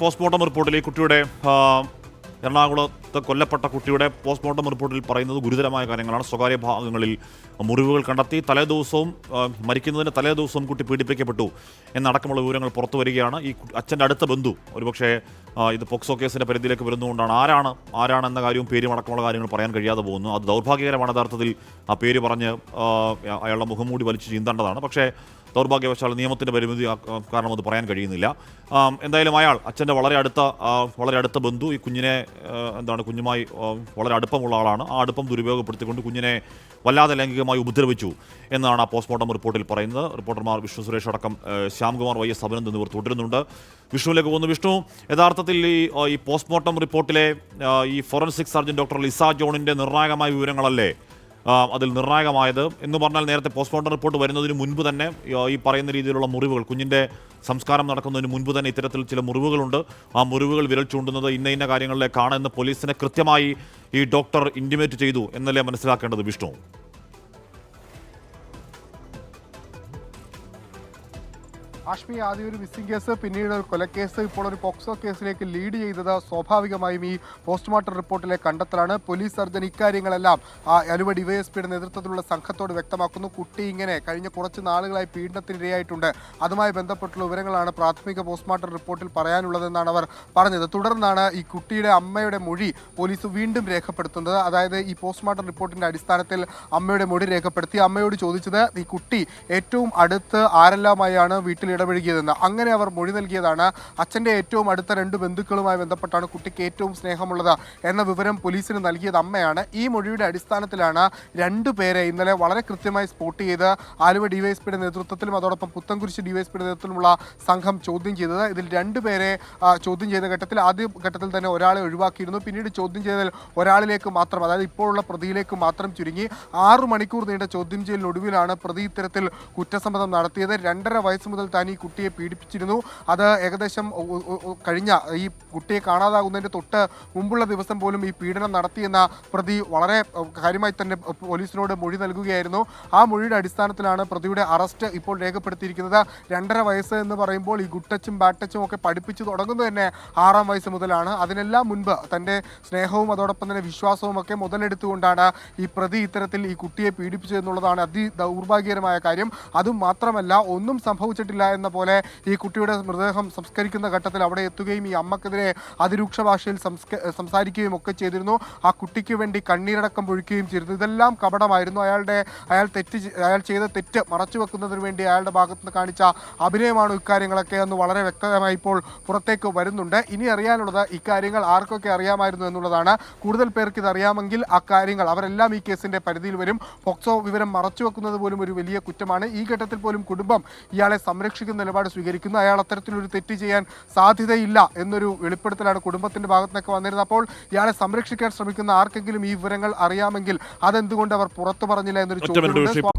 Postmortem റിപ്പോർട്ടിൽ ഈ കുട്ടിയുടെ എറണാകുളത്ത് കൊല്ലപ്പെട്ട കുട്ടിയുടെ പോസ്റ്റ്മോർട്ടം റിപ്പോർട്ടിൽ പറയുന്നത് ഗുരുതരമായ കാര്യങ്ങളാണ്. സ്വകാര്യ ഭാഗങ്ങളിൽ മുറിവുകൾ കണ്ടെത്തി, തലേദിവസവും മരിക്കുന്നതിന് തലേദിവസവും കുട്ടി പീഡിപ്പിക്കപ്പെട്ടു എന്നടക്കമുള്ള വിവരങ്ങൾ പുറത്തു വരികയാണ്. ഈ അച്ഛൻ്റെ അടുത്ത ബന്ധു ഒരുപക്ഷെ ഇത് പോക്സോ കേസിൻ്റെ പരിധിയിലേക്ക് വരുന്നതുകൊണ്ടാണ് ആരാണെന്ന കാര്യവും പേരും അടക്കമുള്ള കാര്യങ്ങൾ പറയാൻ കഴിയാതെ പോകുന്നു. അത് ദൗർഭാഗ്യകരമാണ്. യഥാർത്ഥത്തിൽ ആ പേര് പറഞ്ഞ് അയാളുടെ മുഖംമൂടി വലിച്ചു ചീന്തേണ്ടതാണ്. പക്ഷേ ദൗർഭാഗ്യവശാൽ നിയമത്തിൻ്റെ പരിമിതി കാരണം അത് പറയാൻ കഴിയുന്നില്ല. എന്തായാലും അച്ഛൻ്റെ വളരെ അടുത്ത ബന്ധു ഈ കുഞ്ഞിനെ കുഞ്ഞുമായി വളരെ അടുപ്പമുള്ള ആളാണ്. ആ അടുപ്പം ദുരുപയോഗപ്പെടുത്തിക്കൊണ്ട് കുഞ്ഞിനെ വല്ലാതെ ലൈംഗികമായി ഉപദ്രവിച്ചു എന്നാണ് ആ പോസ്റ്റ്മോർട്ടം റിപ്പോർട്ടിൽ പറയുന്നത്. റിപ്പോർട്ടർമാർ വിഷ്ണു സുരേഷ് അടക്കം ശ്യാംകുമാർ YS അഭിനന്ദ് എന്നിവർ തുടരുന്നുണ്ട്. വിഷ്ണുവിലേക്ക് പോകുന്നു. വിഷ്ണു, യഥാർത്ഥത്തിൽ ഈ പോസ്റ്റ്മോർട്ടം റിപ്പോർട്ടിലെ ഈ ഫോറൻസിക് സർജൻ ഡോക്ടർ ലിസ ജോണിൻ്റെ നിർണായകമായ വിവരങ്ങളല്ലേ അതിൽ നിർണായകമായത് എന്ന് പറഞ്ഞാൽ, നേരത്തെ പോസ്റ്റ്മോർട്ടം റിപ്പോർട്ട് വരുന്നതിന് മുൻപ് തന്നെ ഈ പറയുന്ന രീതിയിലുള്ള മുറിവുകൾ, കുഞ്ഞിൻ്റെ സംസ്കാരം നടക്കുന്നതിന് മുൻപ് തന്നെ ഇത്തരത്തിൽ ചില മുറിവുകളുണ്ട്. ആ മുറിവുകൾ വിരൽ ചൂണ്ടുന്നത് ഇന്ന കാര്യങ്ങളിലേക്കാണ് എന്ന് പോലീസിനെ കൃത്യമായി ഈ ഡോക്ടർ ഇൻറ്റിമേറ്റ് ചെയ്തു എന്നല്ലേ മനസ്സിലാക്കേണ്ടത് വിഷ്ണു? ആഷ്മി, ആദ്യം ഒരു മിസ്സിംഗ് കേസ്, പിന്നീട് ഒരു കൊലക്കേസ്, ഇപ്പോൾ ഒരു പോക്സോ കേസിലേക്ക് ലീഡ് ചെയ്തത് സ്വാഭാവികമായും ഈ പോസ്റ്റ്മോർട്ടം റിപ്പോർട്ടിലെ കണ്ടെത്തലാണ്. പോലീസ് സർജൻ ഇക്കാര്യങ്ങളെല്ലാം ആലുവ ഡിവൈഎസ്പിയുടെ നേതൃത്വത്തിലുള്ള സംഘത്തോട് വ്യക്തമാക്കുന്നു. കുട്ടി ഇങ്ങനെ കഴിഞ്ഞ കുറച്ച് നാളുകളായി പീഡനത്തിനിരയായിട്ടുണ്ട്. അതുമായി ബന്ധപ്പെട്ടുള്ള വിവരങ്ങളാണ് പ്രാഥമിക പോസ്റ്റ്മോർട്ടം റിപ്പോർട്ടിൽ പറയാനുള്ളതെന്നാണ് അവർ പറഞ്ഞത്. തുടർന്നാണ് ഈ കുട്ടിയുടെ അമ്മയുടെ മൊഴി പോലീസ് വീണ്ടും രേഖപ്പെടുത്തുന്നത്. അതായത് ഈ പോസ്റ്റ്മോർട്ടം റിപ്പോർട്ടിന്റെ അടിസ്ഥാനത്തിൽ അമ്മയുടെ മൊഴി രേഖപ്പെടുത്തി. അമ്മയോട് ചോദിച്ചത് ഈ കുട്ടി ഏറ്റവും അടുത്ത് ആരെല്ലാമായാണ് വീട്ടിൽ ഇടപഴകിയതെന്ന്. അങ്ങനെ അവർ മൊഴി നൽകിയതാണ്. അച്ഛൻ്റെ ഏറ്റവും അടുത്ത 2 ബന്ധുക്കളുമായി ബന്ധപ്പെട്ടാണ് കുട്ടിക്ക് ഏറ്റവും സ്നേഹമുള്ളത് എന്ന വിവരം പോലീസിന് നൽകിയത് അമ്മയാണ്. ഈ മൊഴിയുടെ അടിസ്ഥാനത്തിലാണ് 2 പേരെ ഇന്നലെ വളരെ കൃത്യമായി സ്പോട്ട് ചെയ്ത് ആലുവ ഡിവൈഎസ്പിയുടെ നേതൃത്വത്തിലും അതോടൊപ്പം പുത്തൻകുരിശ് ഡിവൈഎസ്പിയുടെ നേതൃത്വത്തിലുമുള്ള സംഘം ചോദ്യം ചെയ്തത്. ഇതിൽ 2 പേരെ ചോദ്യം ചെയ്ത ഘട്ടത്തിൽ ആദ്യ ഘട്ടത്തിൽ തന്നെ ഒരാളെ ഒഴിവാക്കിയിരുന്നു. പിന്നീട് ചോദ്യം ചെയ്തതിൽ ഒരാളിലേക്ക് മാത്രം, അതായത് ഇപ്പോഴുള്ള പ്രതിയിലേക്ക് മാത്രം ചുരുങ്ങി. 6 മണിക്കൂർ നീണ്ട ചോദ്യം ചെയ്യലിനൊടുവിലാണ് പ്രതി ഇത്തരത്തിൽ കുറ്റസമ്മതം നടത്തിയത്. 2.5 വയസ്സ് മുതൽ താൻ ഈ കുട്ടിയെ പീഡിപ്പിച്ചിരുന്നു. അത് ഏകദേശം കഴിഞ്ഞ ഈ കുട്ടിയെ കാണാതാകുന്നതിൻ്റെ തൊട്ട് മുമ്പുള്ള ദിവസം പോലും ഈ പീഡനം നടത്തിയെന്ന പ്രതി വളരെ കാര്യമായി തന്നെ പോലീസിനോട് മൊഴി നൽകുകയായിരുന്നു. ആ മൊഴിയുടെ അടിസ്ഥാനത്തിലാണ് പ്രതിയുടെ അറസ്റ്റ് ഇപ്പോൾ രേഖപ്പെടുത്തിയിരിക്കുന്നത്. 2.5 വയസ്സ് എന്ന് പറയുമ്പോൾ ഈ ഗുഡ് ടച്ചും ബാഡ് ടച്ചും ഒക്കെ പഠിപ്പിച്ചു തുടങ്ങുന്നത് തന്നെ 6-ാം വയസ്സ് മുതലാണ്. അതിനെല്ലാം മുൻപ് തൻ്റെ സ്നേഹവും അതോടൊപ്പം തന്നെ വിശ്വാസവും ഒക്കെ മുതലെടുത്തുകൊണ്ടാണ് ഈ പ്രതി ഇത്തരത്തിൽ ഈ കുട്ടിയെ പീഡിപ്പിച്ചതെന്നുള്ളതാണ് ദൗർഭാഗ്യകരമായ കാര്യം. അതും മാത്രമല്ല, ഒന്നും സംഭവിച്ചിട്ടില്ല എന്ന പോലെ ഈ കുട്ടിയുടെ മൃതദേഹം സംസ്കരിക്കുന്ന ഘട്ടത്തിൽ അവിടെ എത്തുകയും ഈ അമ്മക്കെതിരെ അതിരൂക്ഷ ഭാഷയിൽ സംസാരിക്കുകയും ഒക്കെ ചെയ്തിരുന്നു. ആ കുട്ടിക്ക് വേണ്ടി കണ്ണീരടക്കം പൊഴിക്കുകയും ചെയ്തിരുന്നു. ഇതെല്ലാം കപടമായിരുന്നു. അയാൾ ചെയ്ത തെറ്റ് മറച്ചു വെക്കുന്നതിന് വേണ്ടി അയാളുടെ ഭാഗത്ത് നിന്ന് കാണിച്ച അഭിനയമാണ് ഇക്കാര്യങ്ങളൊക്കെ എന്ന് വളരെ വ്യക്തമായി ഇപ്പോൾ പുറത്തേക്ക് വരുന്നുണ്ട്. ഇനി അറിയാനുള്ളത് ഇക്കാര്യങ്ങൾ ആർക്കൊക്കെ അറിയാമായിരുന്നു എന്നുള്ളതാണ്. കൂടുതൽ പേർക്ക് ഇത് അറിയാമെങ്കിൽ ആ കാര്യങ്ങൾ അവരെല്ലാം ഈ കേസിന്റെ പരിധിയിൽ വരും. പോക്സോ വിവരം മറച്ചു വെക്കുന്നത് പോലും ഒരു വലിയ കുറ്റമാണ്. ഈ ഘട്ടത്തിൽ പോലും കുടുംബം ഇയാളെ സംരക്ഷിക്കുന്ന നിലപാട് സ്വീകരിക്കുന്നു. അയാൾ അത്തരത്തിലൊരു തെറ്റ് ചെയ്യാൻ സാധ്യതയില്ല എന്നൊരു വെളിപ്പെടുത്തലാണ് കുടുംബത്തിന്റെ ഭാഗത്തുനിന്നൊക്കെ വന്നിരുന്നത്. അപ്പോൾ ഇയാളെ സംരക്ഷിക്കാൻ ശ്രമിക്കുന്ന ആർക്കെങ്കിലും ഈ വിവരങ്ങൾ അറിയാമെങ്കിൽ അതെന്തുകൊണ്ട് അവർ പുറത്തു പറഞ്ഞില്ല എന്നൊരു ചോദ്യം.